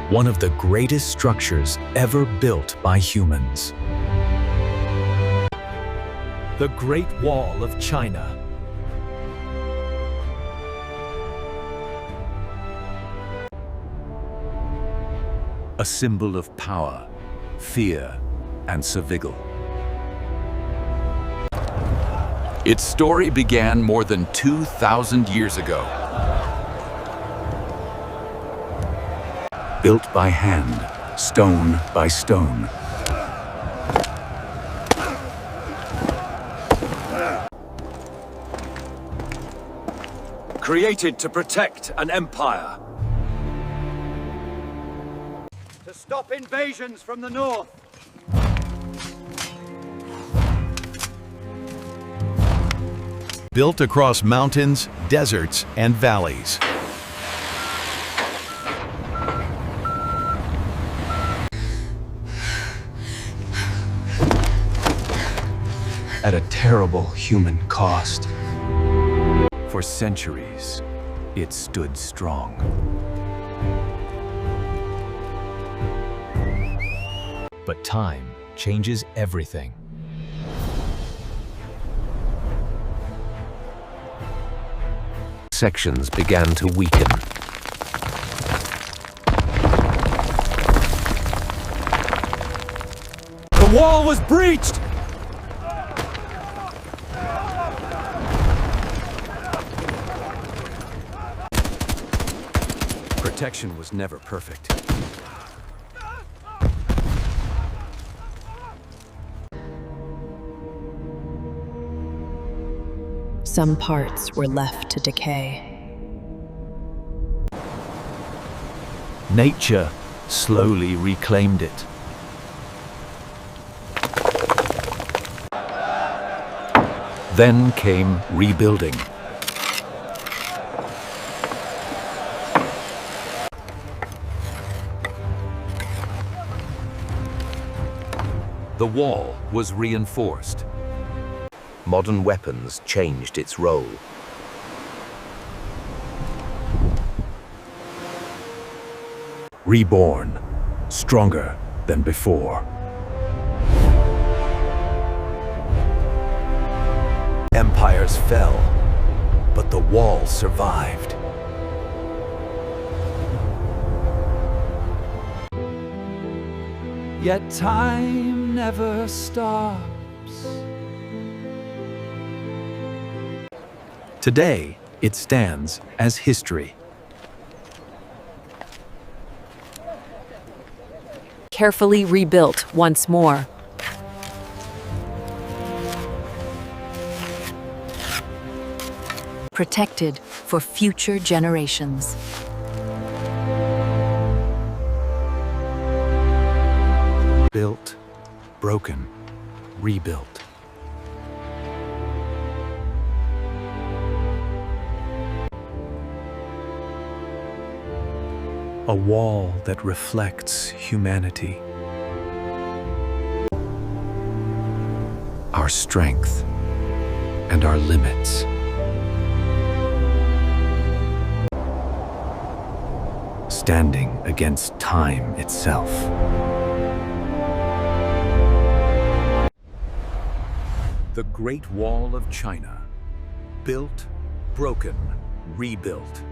one of the greatest structures ever built by humans. The Great Wall of China. A symbol of power, fear, and survival. Its story began more than 2,000 years ago. Built by hand, stone by stone. Created to protect an empire. To stop invasions from the north. Built across mountains, deserts, and valleys. At a terrible human cost. For centuries, it stood strong. But time changes everything. Sections began to weaken. The wall was breached! Protection was never perfect. Some parts were left to decay. Nature slowly reclaimed it. Then came rebuilding. The wall was reinforced. Modern weapons changed its role. Reborn, stronger than before. Empires fell, but the wall survived. Yet time never stops. Today, it stands as history. Carefully rebuilt once more. Protected for future generations. Built, broken, rebuilt. A wall that reflects humanity. Our strength and our limits. Standing against time itself. The Great Wall of China. Built, broken, rebuilt.